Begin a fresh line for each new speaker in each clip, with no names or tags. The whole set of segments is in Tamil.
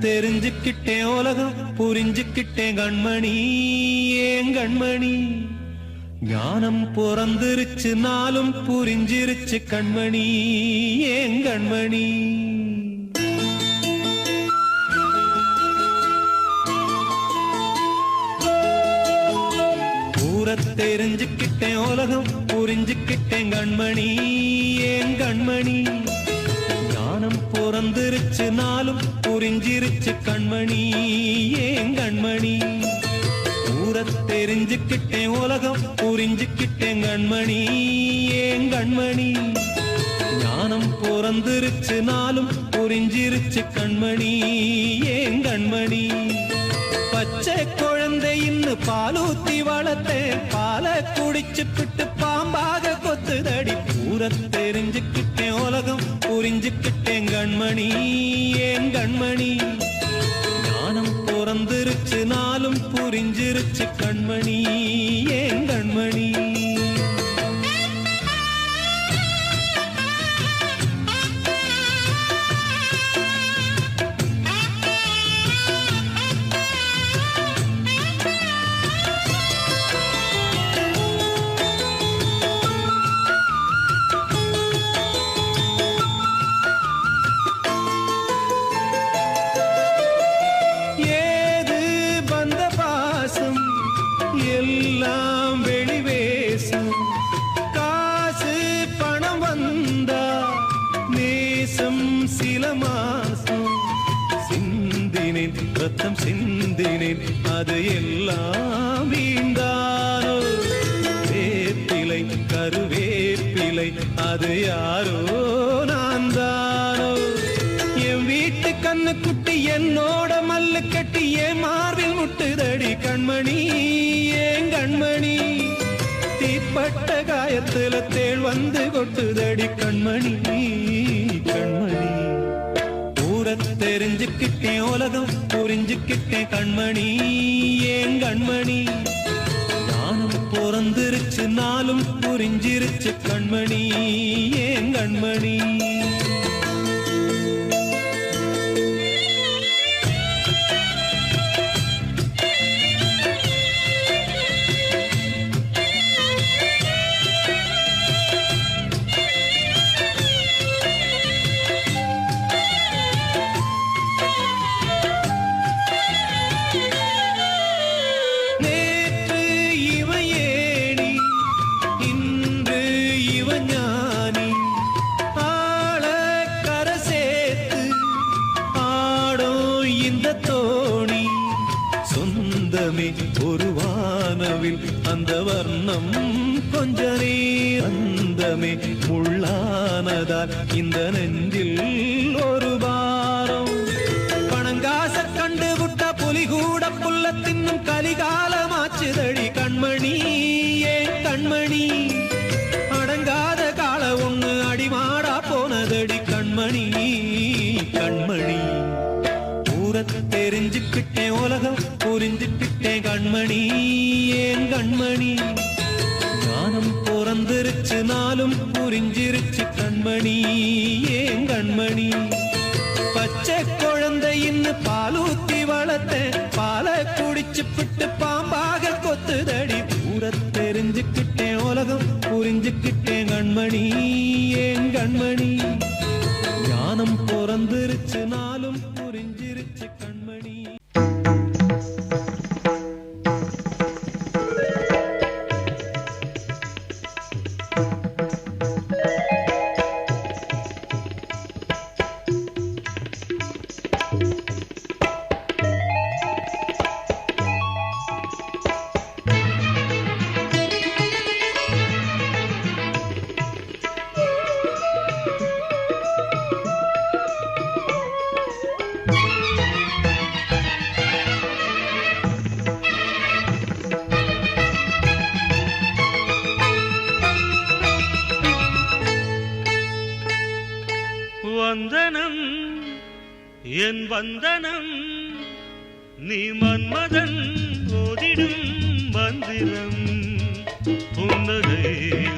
தெரிஞ்சுக்கிட்டேன் உலகம் புரிஞ்சுக்கிட்டேன் கண்மணி ஏன் கண்மணி ஞானம் பிறந்திருச்சு நாளும் புரிஞ்சிருச்சு கண்மணி ஏன் கண்மணி தெரிஞ்சுக்கிட்டேன் உலகம் புரிஞ்சுக்கிட்டேன் கண்மணி ஏன் கண்மணி ஞானம் பிறந்திருச்சு நாளும் புரிஞ்சிருச்சு கண்மணி ஏன் கண்மணி தெரிஞ்சுக்கிட்டேன் உலகம் புரிஞ்சுக்கிட்டேன் கண்மணி ஏன் கண்மணி ஞானம் பிறந்திருச்சு நாளும் புரிஞ்சிருச்சு கண்மணி ஏன் கண்மணி பச்சை குழந்தை இன்னும் பாலூத்தி வளர்த்தேன் பாலை குடிச்சு பிட்டு பாம்பாக கொத்துதடி தெரிஞ்சுக்கிட்டேன் உலகம் புரிஞ்சுக்கிட்டேன் கண்மணி ஏன் கண்மணி ஞானம் பிறந்திருச்சு நாளும் புரிஞ்சிருச்சு கண்மணி ஏன் கண்மணி ரத்தம் சிந்தினேன் அது எல்லாம் வீண்டானோ வேப்பிலை கருவேப்பிலை அது யாரோ நான் தானோ என் வீட்டு கண்ணு குட்டி என்னோட மல்லு கட்டி என் மார்பில் முட்டுதடி கண்மணி ஏன் கண்மணி தீப்பட்ட காயத்துல தேள் வந்து கொட்டுதடி கண்மணி கண்மணி தெரிஞ்சுக்கிட்டேன் உலகம் புரிஞ்சுக்கிட்டேன் கண்மணி ஏன் கண்மணி ஞானம் பிறந்திருச்சு நாளும் புரிஞ்சிருச்சு கண்மணி ஏன் கண்மணி ஒரு வானவில் அந்த வர்ணம் கொஞ்ச நேரந்தமே முள்ளானதால் இந்த நெஞ்சில் ஒரு பாரம் பணங்காச கண்டு விட்ட புலி கூட புல்ல தின்னும் கலிகாலமாச்சுதடி கண்மணி ஏன் கண்மணி அடங்காத கால ஒண்ணு அடிமாடா போனதடி கண்மணி கண்மணி தெரிஞ்சுக்கிட்டேன் உலகம் புரிஞ்சுக்கிட்டேன் கண்மணி ஏன் கண்மணி ஞானம் பிறந்திருச்சு நாளும் புரிஞ்சிருச்சு கண்மணி ஏன் கண்மணி பச்சை குழந்தை இன்னும் பாலூத்தி வளர்த்தேன் பாலை குடிச்சு பிட்டு பாம்பாக கொத்துதடி தெரிஞ்சுக்கிட்டேன் உலகம் புரிஞ்சுக்கிட்டேன் கண்மணி ஏன் கண்மணி ஞானம் பிறந்திருச்சு நாளும் புரிஞ்சிருச்சு கண்மணி
வந்தனம் என் வந்தனம் நீ மன்மதன் ஓதிடும் மந்திரம் புன்னகை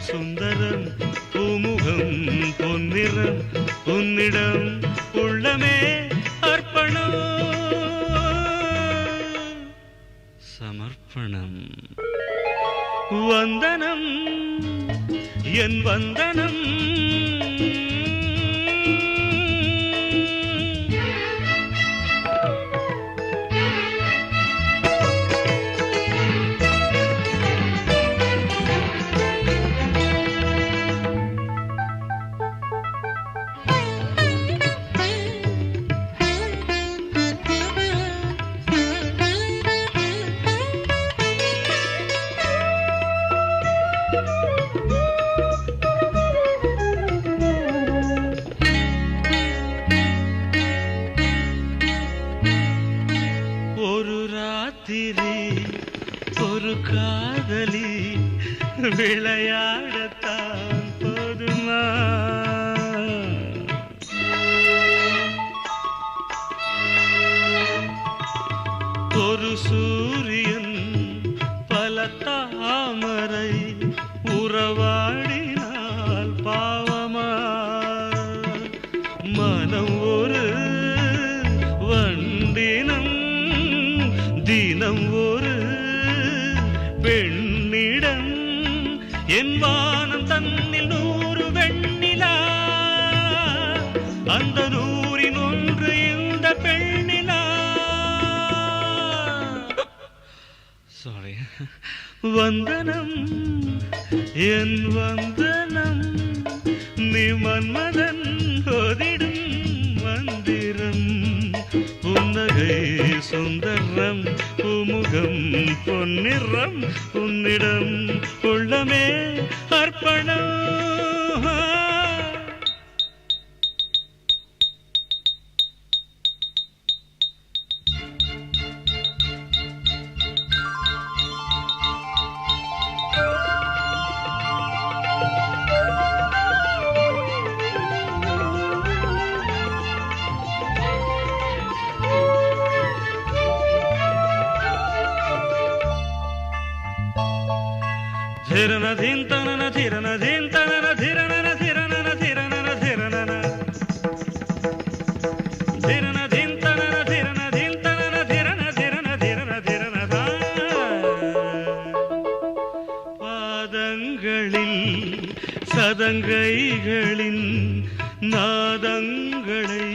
சுந்தரம் பூமுகம் பொன்னிறம் உன்னிடம் உள்ளமே அர்ப்பணம் வந்தனம் என் வந்தனம் ஒரு காதலி விளையாடத்தான் போதுமா ஒரு சூரியன் பல தாமரை உறவாடினால் பாவமா மனம் ஒரு வண்டினம் தினம் ஒரு பெண்ணிடம் என் வானம் தன்னில் 100 வெண்ணிலா அந்த 100இன் ஒன்று இந்த பெண்ணிலா சாரி வந்தனம் என் வந்தனம் நீ மன்மதன் ஓதிடும் மந்திரம் புன்னகை சுந்தரம் பூமுகம் பொன்னிறம் உன்னிடம் உள்ளமே அர்ப்பணம் धिरना धिन तनना धिरना धिन तनना धिरना धिरना धिरना धिरना धिरना धिन तनना धिरना धिन तनना धिरना धिरना धिरना धिरना பாதங்களில் சதங்கைகளின் நாதங்களை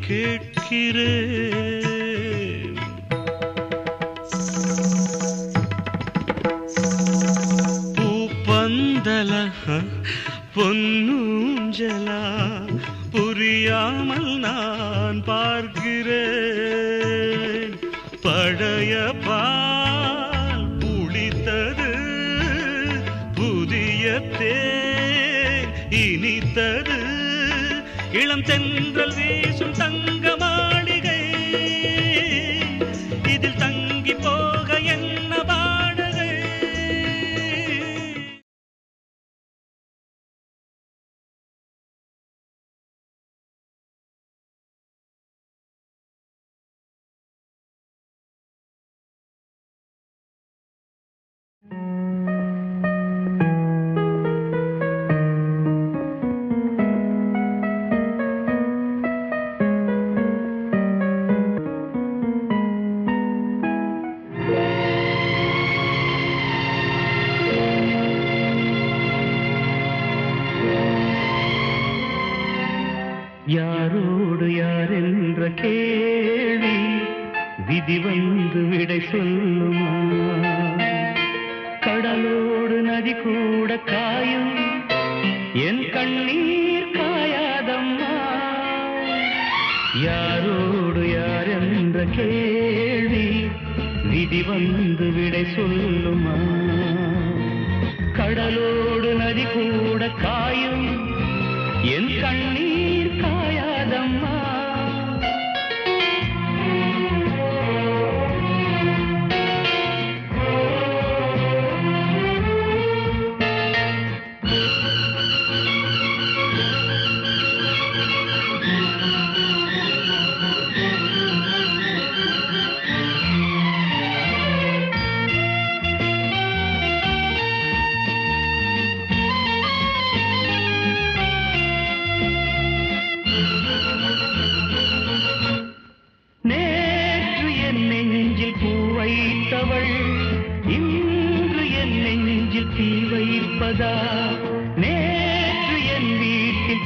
கேட்கிறேன் பொன்னூஞ்சலா புரியாமல் நான் பார்க்கிறேன் பழைய பால் புளித்தது புதிய தேன் இனித்தது இளம் தென்றல் வீசும் தங்க மாளிகை இதில் தங்கி போக என்ன வாடகை யாரோடு யார் என்ற கேள்வி விதி வந்து விடை சொல்லுமா கடலோடு நதி கூட காயும் என் கண்ணீர் காயாதம்மா யாரோடு யார் என்ற கேள்வி விதி வந்து விடை சொல்லுமா கடலோடு நதி கூட காயும் என் கண்ணீர் காயாதம்மா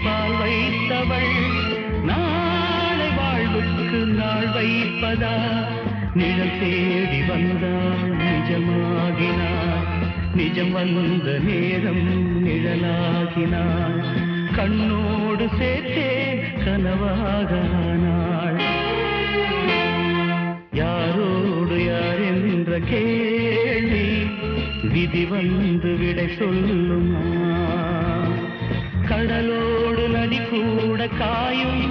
பால் வைத்தவள் நாளை வாழ்வுக்கு நாள் வைப்பதா? நிழல் தேடி வந்தாள் நிஜமாகினாள், நிஜம் வந்த நேரம் நிழலாகினாள், கண்ணோடு சேர்த்தே கனவாகானாள். யாரோடு யார் என்ற கேள்வி விதி வந்து விடை சொல்லுமா? கடலோடு நதி கூட காயும்,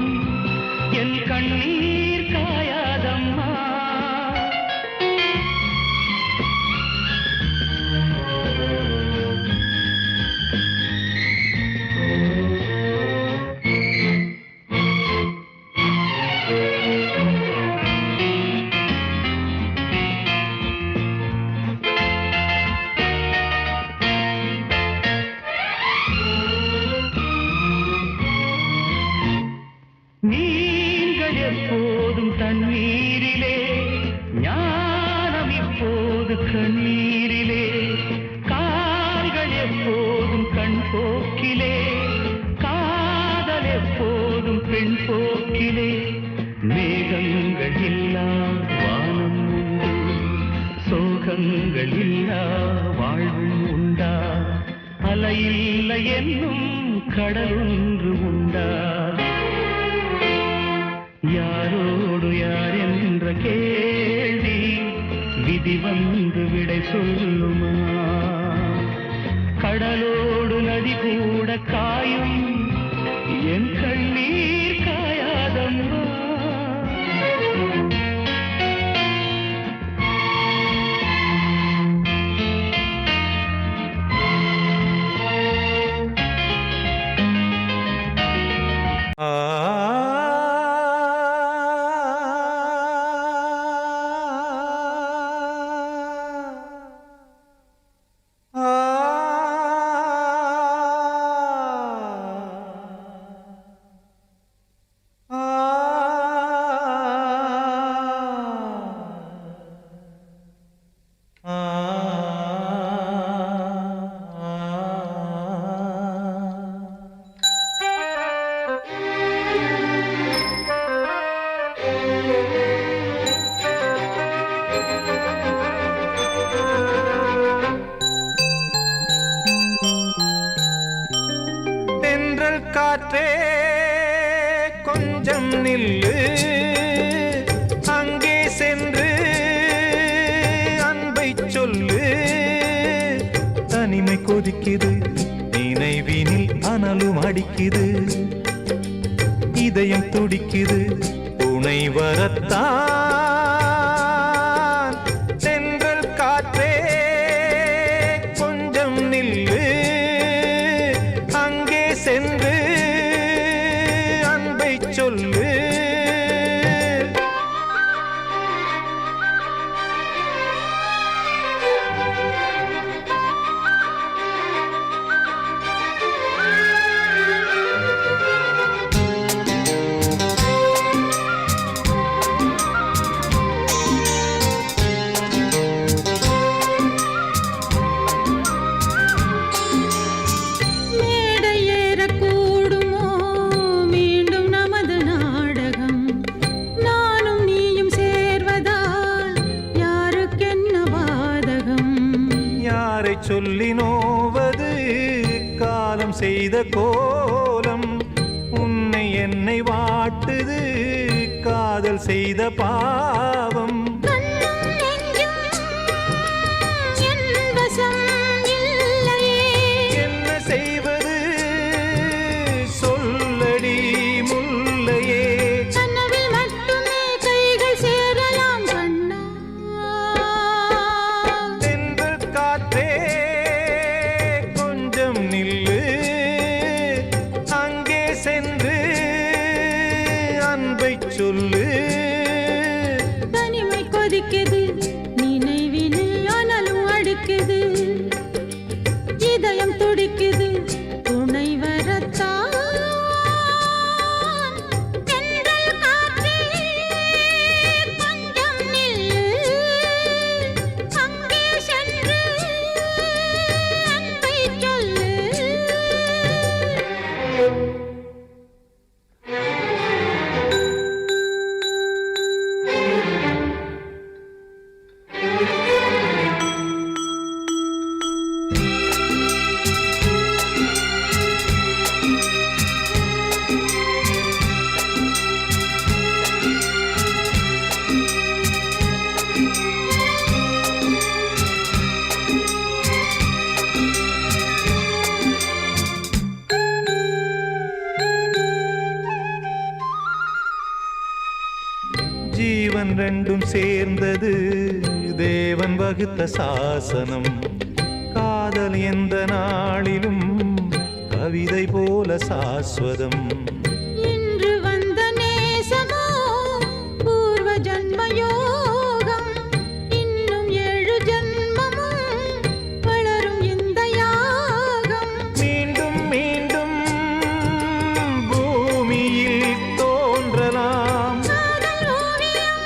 என் கண்ணீர் காயாதம்மா. நீங்கள் எப்போதும் தண்ணீரிலே, ஞானம் இப்போது கண்ணீரிலே, கால்கள் எப்போதும் கண் போக்கிலே, காதல் எப்போதும் பெண் போக்கிலே. மேகங்கள் இல்லா வானம் உண்டு, சோகங்கள் இல்லா வாழ்வும் உண்டா? அலையில்லை என்னும் கடலொன்று உண்டா? யாரோடு யார் என்ற கேள்வி விதி வந்து விடை சொல்லுமா? கடலோடு நதி கூட காயும், என் கண்ணீர் காயாதம்மா.
காற்றே கொஞ்சம் நில்லு, அங்கே சென்று அன்பை சொல்லு. தனிமை கொதிக்குது, நினைவினில் அனலும் அடிக்குது, இதயம் துடிக்குது துணை வரத்தான். சென்றல் காற்றே கொஞ்சம் நில்லு, அங்கே சென்று அன்பை சொல்லு. சொல்லி நோவது காலம் செய்த கோலம், உன்னை என்னை வாட்டுது காதல் செய்த பாவம். என்ன செய்வது சொல்லடி முல்லையே?
சொல்லு, தனிமை
ஜீவன் ரெண்டும் சேர்ந்தது தேவன் வகுத்த சாசனம். காதல் எந்த நாளிலும் கவிதை போல சாஸ்வதம்.
இன்று வந்த நேசமோ பூர்வ ஜன்ம யோகம். இன்னும் 7 ஜன்மமும் வளரும் இந்த யாகம்.
மீண்டும் மீண்டும் பூமியில் தோன்றலாம்.
காதல் ஓவியம்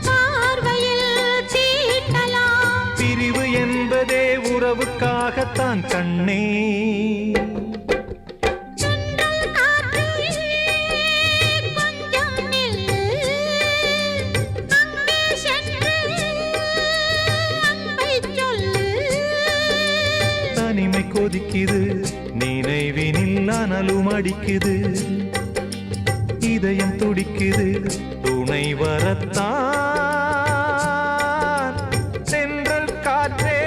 பார்வையில் தீட்டலாம்.
பிரிவு என்பதே உறவுக்காகத்தான் கண்ணே.
தென்றல் காற்றே கொஞ்சம் நில்லு. அங்கே சென்று அன்பைச் சொல்லு.
தனிமை கொதிக்குது நினைவினில் அனலும் அடிக்குது. இதயம் துடிக்குது துணை வரத்தான். தென்றல் காற்றே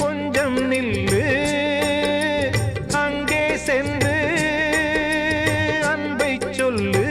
கொஞ்சம் நில்லு. அங்கே சென்று அன்பை சொல்லு.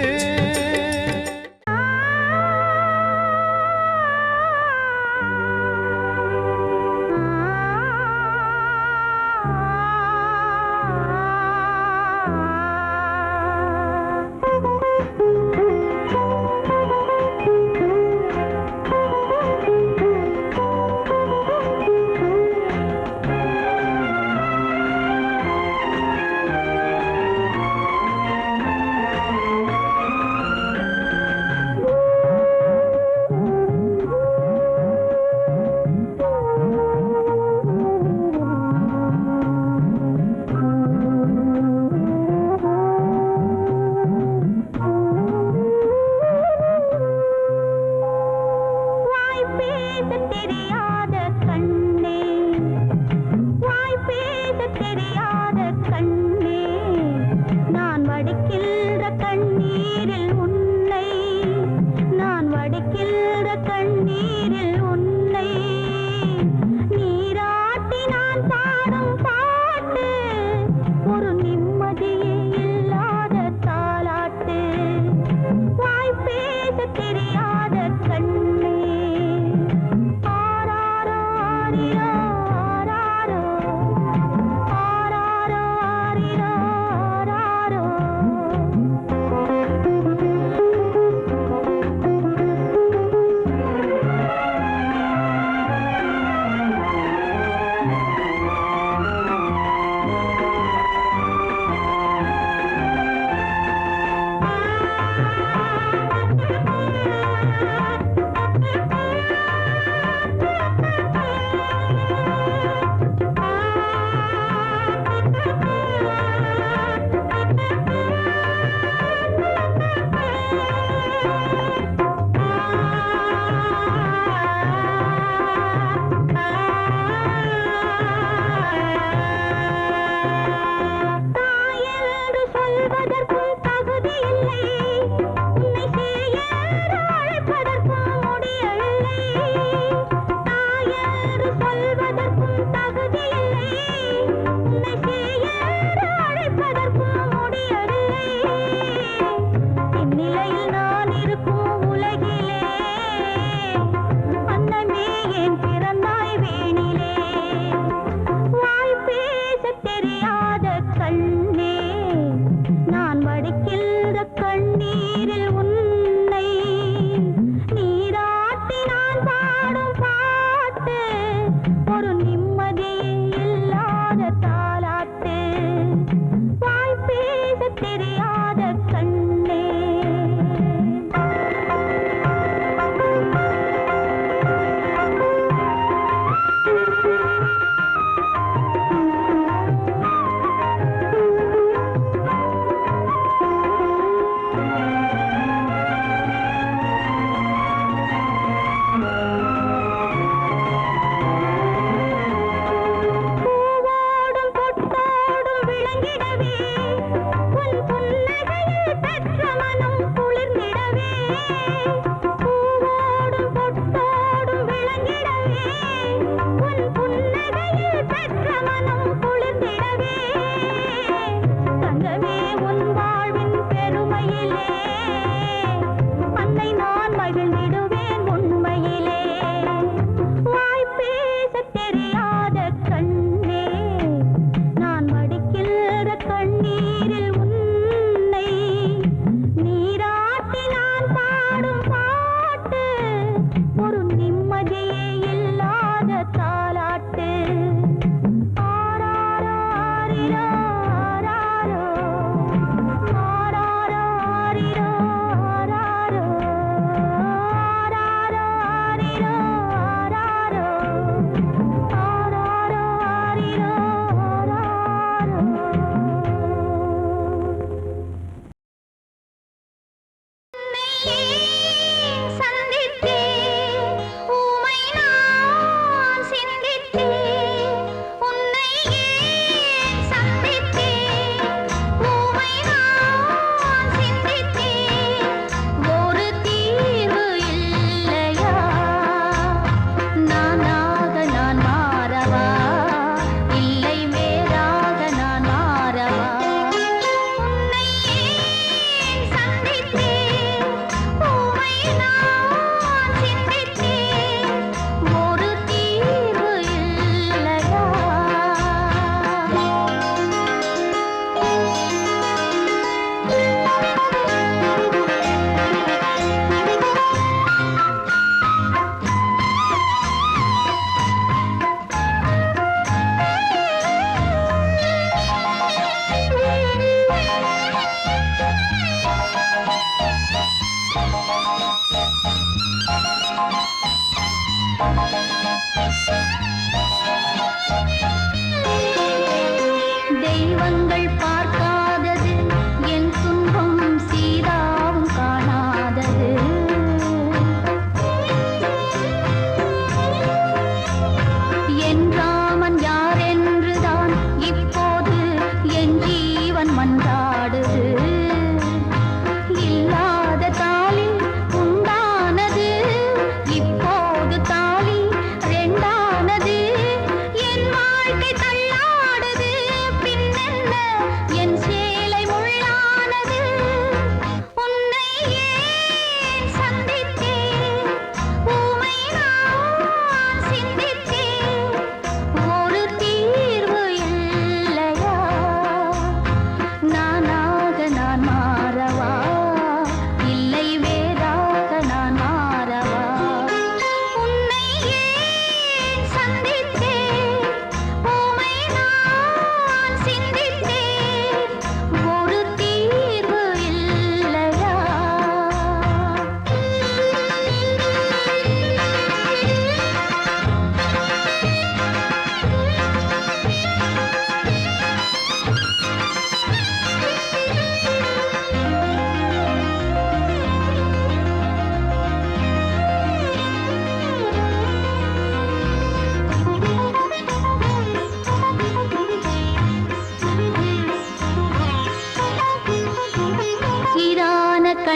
வாய் பேசத் தெரியாத கண்ணே, வாய் பேசத் தெரியாத கண்ணே, நான் வடிக்கின்ற கண்ணீரில் உன்னை, நான் வடிக்கின்ற கண்ணீரில் உன்னை, நீராட்டி நான் பாடும் பாட்டு ஒரு நிம்மதியே இல்லாத தாலாட்டு. வாய் பேசத் தெரியாத கண்ணே. ஆராரோ ஆரிரோ ஆராரோ ஆராரோ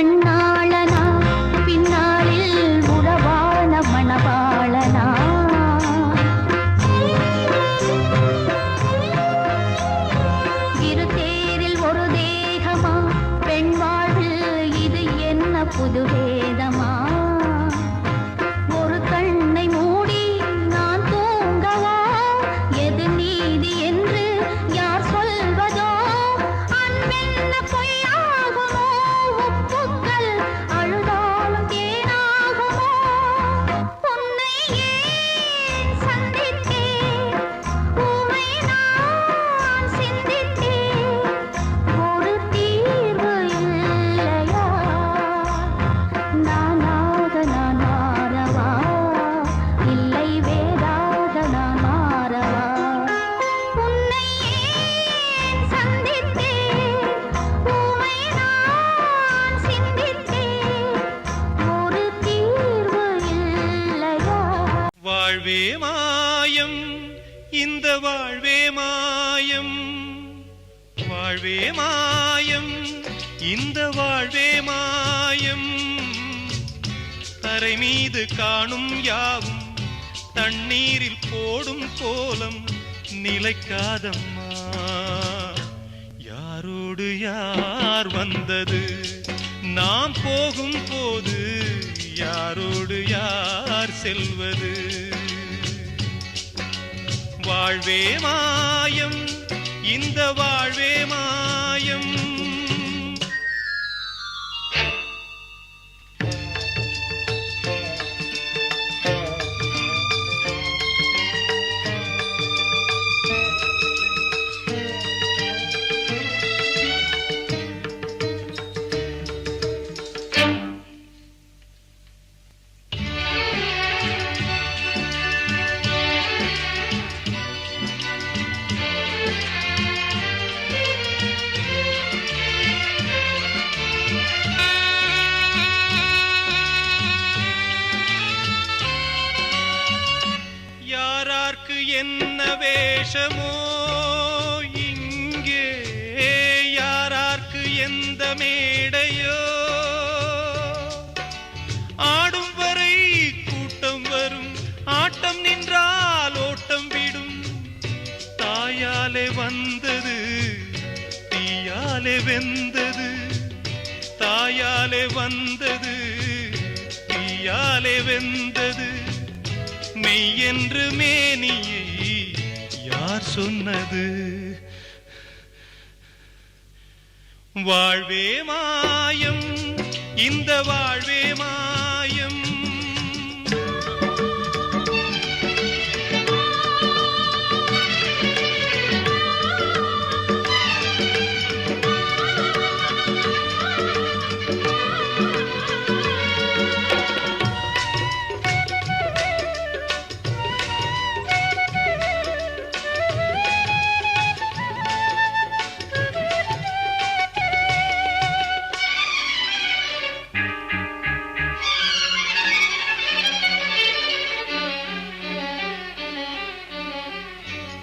கண்ணாளனா பின்னாளில் உறவான மணவாளனா இரு தேரில் ஒரு தேகமா பெண் வாழ்வில் இது என்ன புது வேதமா ஒரு கண்ணை மூடி நான் தூங்கவா எது நீதி என்று யார் சொல்வதோ அன்பென்ன பொய்யாகுமோ உப்புக்கள் அழுதாலும் தேனாகுமோ உன்னை ஏன் சந்தித்தேன் பூவை நான் சிந்தித்தேன் ஒரு தீர்வு இல்லையா நானாக நான் மாறவா இல்லை வேறாக நான் மாறவா உன்னை ஏன் சந்தித்தேன் பூவை நான் சிந்தித்தேன் ஒரு தீர்வு இல்லையா
வாழ்வே மாயம் இந்த வாழ்வே மாயம் வாழ்வே மாயம் இந்த வாழ்வே மாயம் தரை மீது காணும் யாவும் தண்ணீரில் போடும் கோலம் நிலைக்காதம்மா யாரோடு யார் வந்தது நாம் போகும் போது யாரோடு யார் செல்வது வாழ்வே மாயம் இந்த வாழ்வே மாயம் யாரார்க்கு என்ன வேஷமோ இங்கே யாரார்க்கு எந்த மேடையோ ஆடும் வரை கூட்டம் வரும் ஆட்டம் நின்றால் ஓட்டம் விடும் தாயாலே வந்தது தீயாலே வெந்தது தாயாலே வந்தது தீயாலே வெந்தது மெய் என்று மேனியை யார் சொன்னது வாழ்வே மாயம் இந்த வாழ்வே மாயம்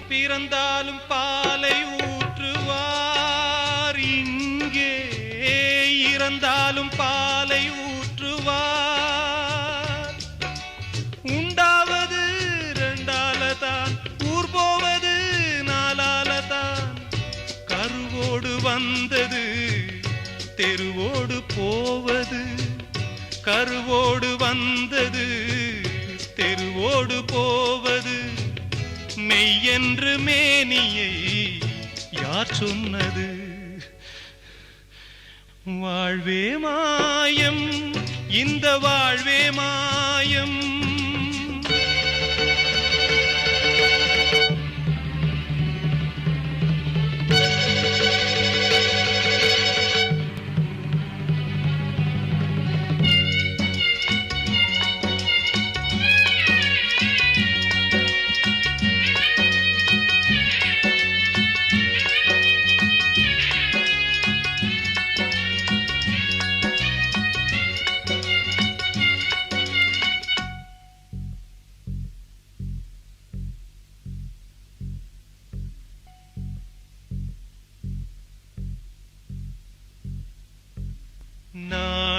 பிறந்தாலும் பாலை ஊற்றுவார் இங்கே இறந்தாலும் பாலை ஊற்றுவார் உண்டாவது ரெண்டாலதான் ஊர் போவது நாலாலதான் கருவோடு வந்தது தெருவோடு போவது கருவோடு வந்தது தெருவோடு போவது மெய் என்று மேனியை யார் சொன்னது வாழ்வே மாயம் இந்த வாழ்வே மாயம்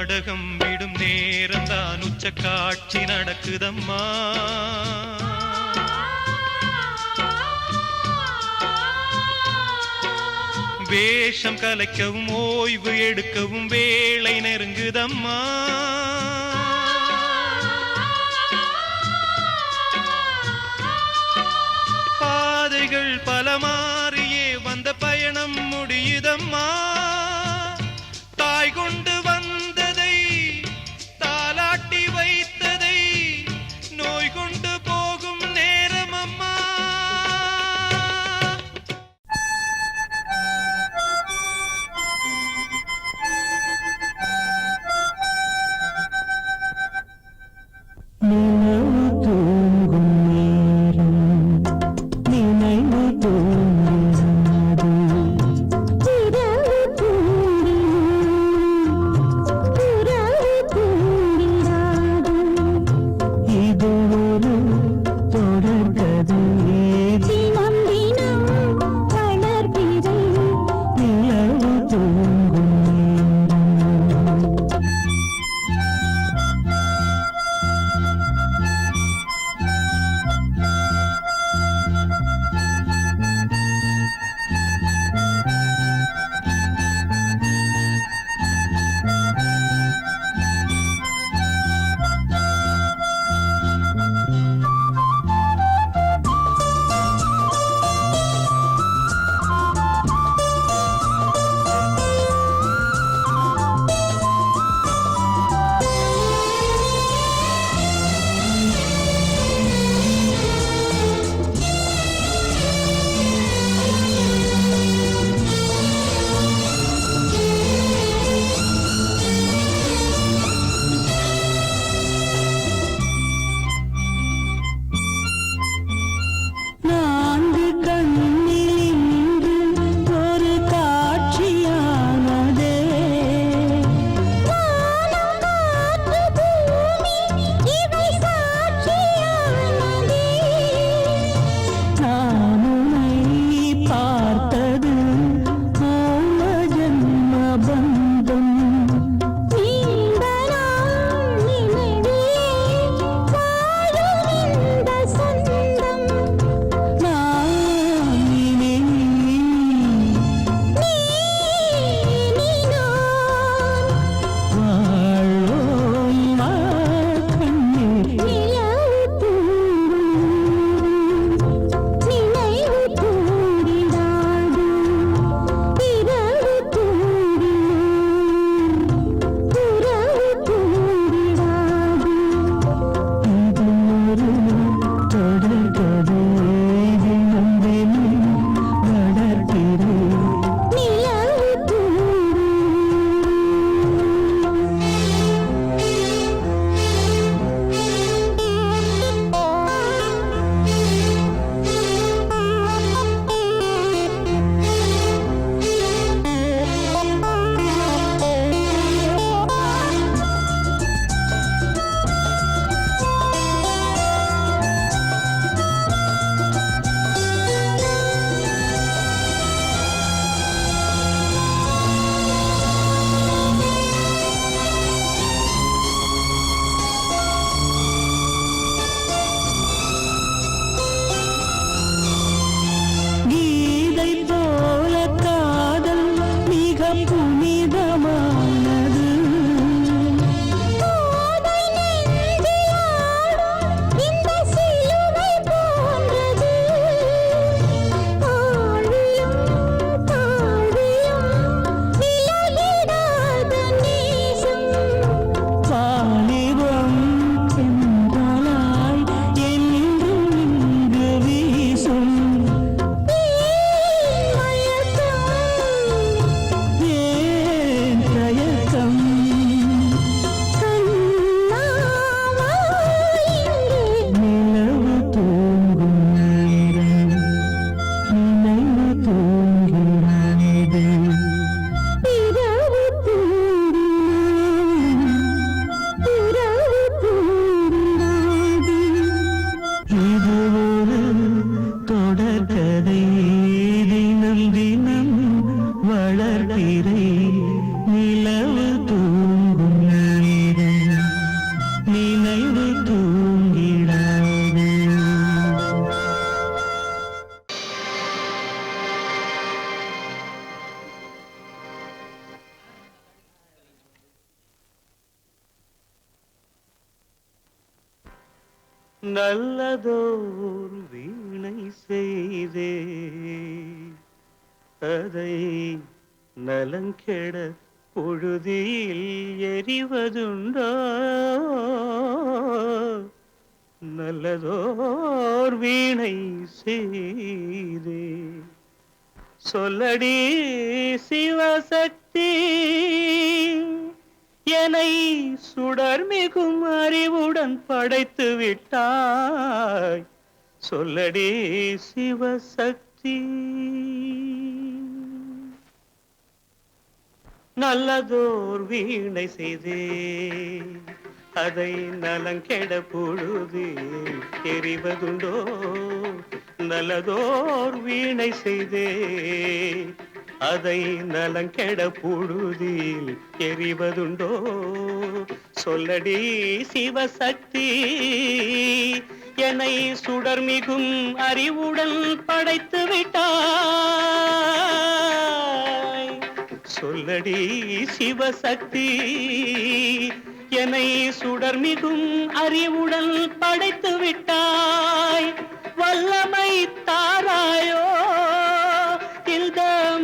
நாடகம் விடும் நேரம் தான் உச்ச காட்சி நடக்குதம்மா. வேஷம் கலைக்கவும் ஓய்வு எடுக்கவும் வேளை நெருங்குதம்மா. பாதைகள் பல மாறியே வந்த பயணம் முடியுதம்மா. தாய் கொண்டு வந்ததை தாலாட்டி வைத்ததை நோய் கொண்டு போகும் நேரம் அம்மா.
நினைவு தூங்கும் நேரம், நினைவு தூங்கும்
நல்லதோர் வீணை செய்தே அதை நலங்கெட பொழுதில் எறிவதுண்டோ நல்லதோர் வீணை செய்தே சொல்லடி சிவசக்தி என்னை சுடர் மிகும் அறிவுடன் படைத்து விட்டாய் சொல்லடி சிவசக்தி நல்லதோர் வீணை செய்தே அதை நலங்கெட பொழுதில் எறிவதுண்டோ நல்லதோர் வீணை செய்தே அதை நலங்கெட பொழுதில் எறிவதுண்டோ சொல்லடி சிவசக்தி என்னை சுடர் மிகும் அறிவுடன் படைத்து விட்டாய் சொல்லடி சிவசக்தி என்னை சுடர் மிகும் அறிவுடன் படைத்து விட்டாய் வல்லமை தாராயோ இந்த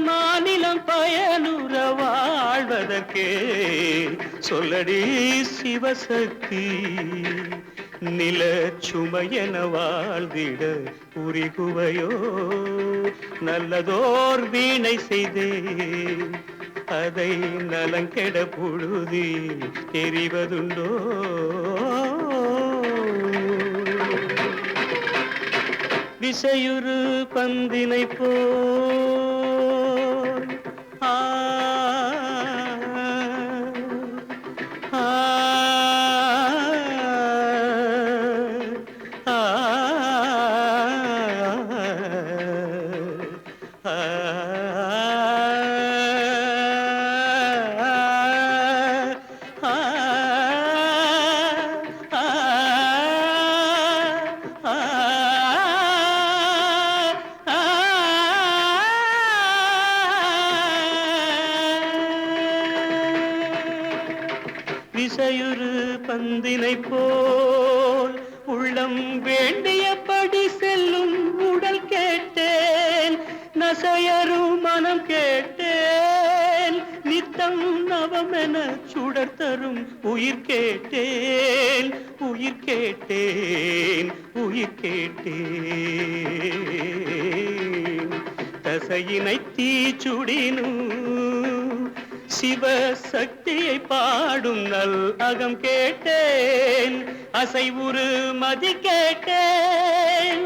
மாநிலம் பயனுற வாழ்வதற்கே சொல்லடி சிவசக்தி நில சுமையென வாழ்ந்திட புரிகுவையோ நல்லதோர் வீணை செய்தே அதை நலங்கெட பொழுதில் தெரிவதுண்டோ விசையுறு பந்தினை போல் ஆ ஆ விசையுறு பந்தினை போல் உள்ளம் வேண்டியபடி செல்லும் உடல் கேட்டேன் நசையரு மனம் கேட்டேன் நித்தம் நவமென சுடர் தரும் உயிர் கேட்டேன் உயிர் கேட்டேன் உயிர் கேட்டேன் தசையினை தீச்சுடினும் சிவசக்தியை பாடும் நல் அகம் கேட்டேன் அசைவுறு மதி கேட்டேன்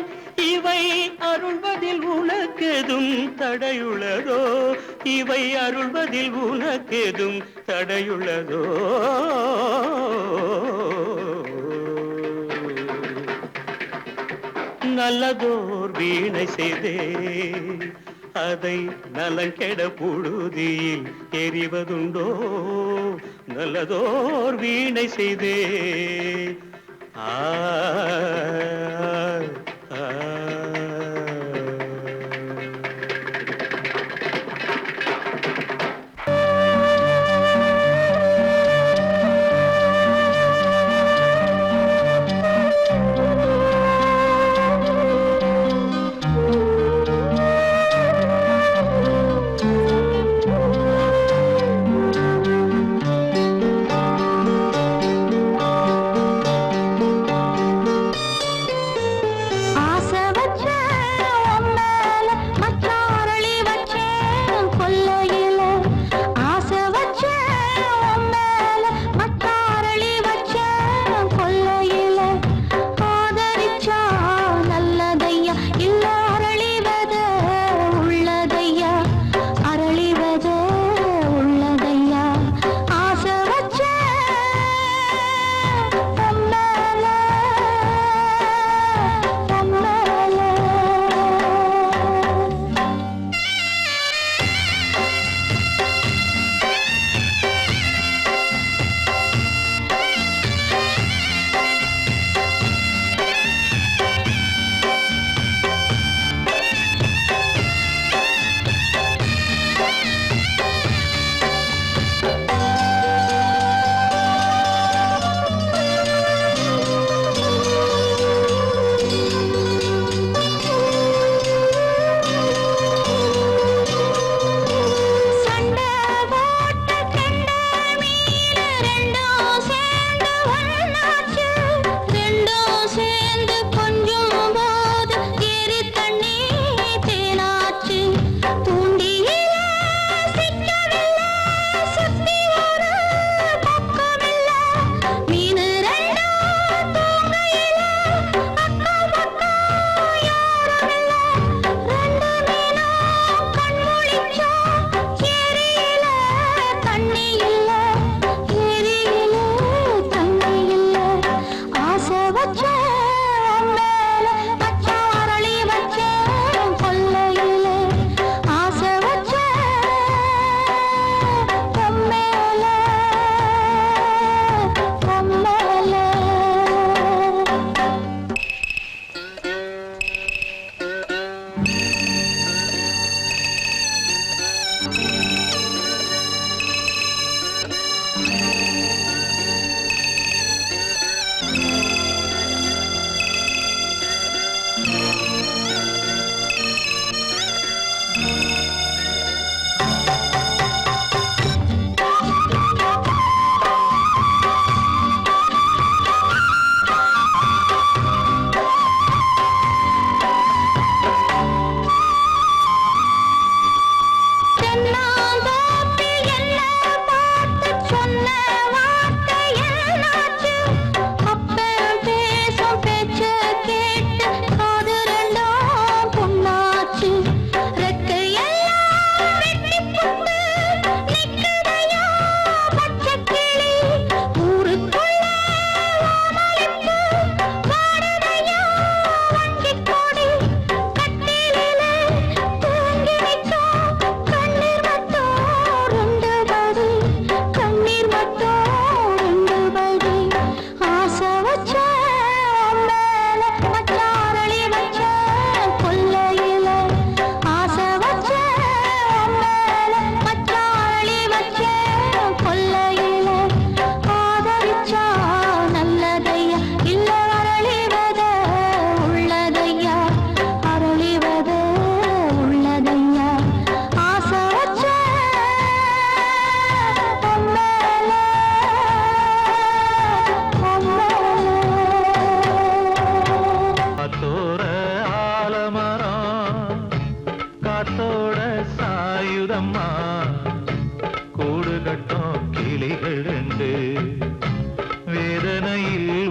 இவை அருள்வதில் உனக்கெதும் தடையுள்ளதோ இவை அருள்வதில் உனக்கெதும் தடையுள்ளதோ நல்லதோர் வீணை செய்தே அதை நலங்கெட பொழுதில் எறிவதுண்டோ நல்லதோர் வீணை செய்தே ஆ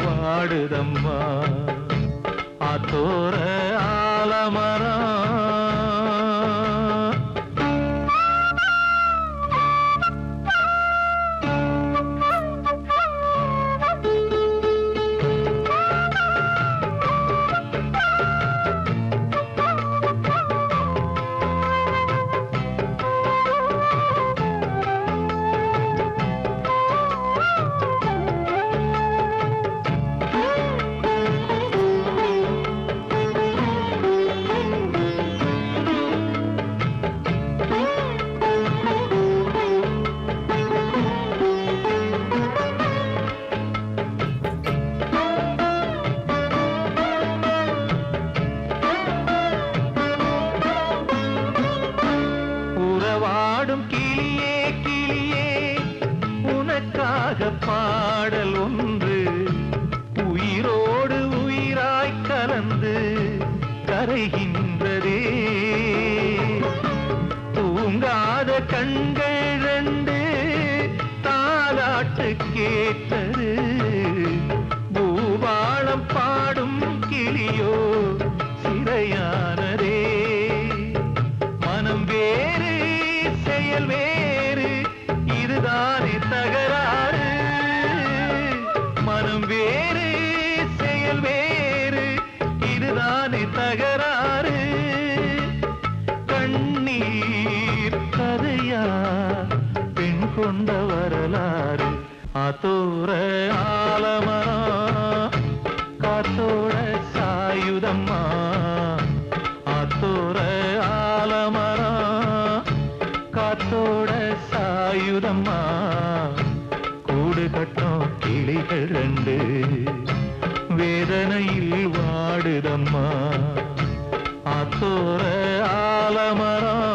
வாடுதம்மா ஆத்தோர ஆலமரம். கிளியே கிளியே உனக்காக பாடல் ஒன்று உயிரோடு உயிராய் கலந்து கரைகின்றதே. தூங்காத கண்கள் ரெண்டு தாலாட்டு கேட்டது. பூபாளம் பாடும் கிளியோ சிறையானதே. மனம் வேறு செயல் வேறு இதுதானே தகராறு. மனம் வேறு செயல் வேறு இதுதானே தகராறு. கண்ணீர் கதையா பெண் கொண்ட வரலாறு. ஆத்தோர ஆலமரம் காத்தோட சாயுதம்மா. ஆத்தோர ஆலமரம் காத்தோட சாயுதம்மா. கூடு கட்டும் கிளிகள் ரெண்டு வேதனையில் வாடுதம்மா. ஆத்தோர ஆலமரம்.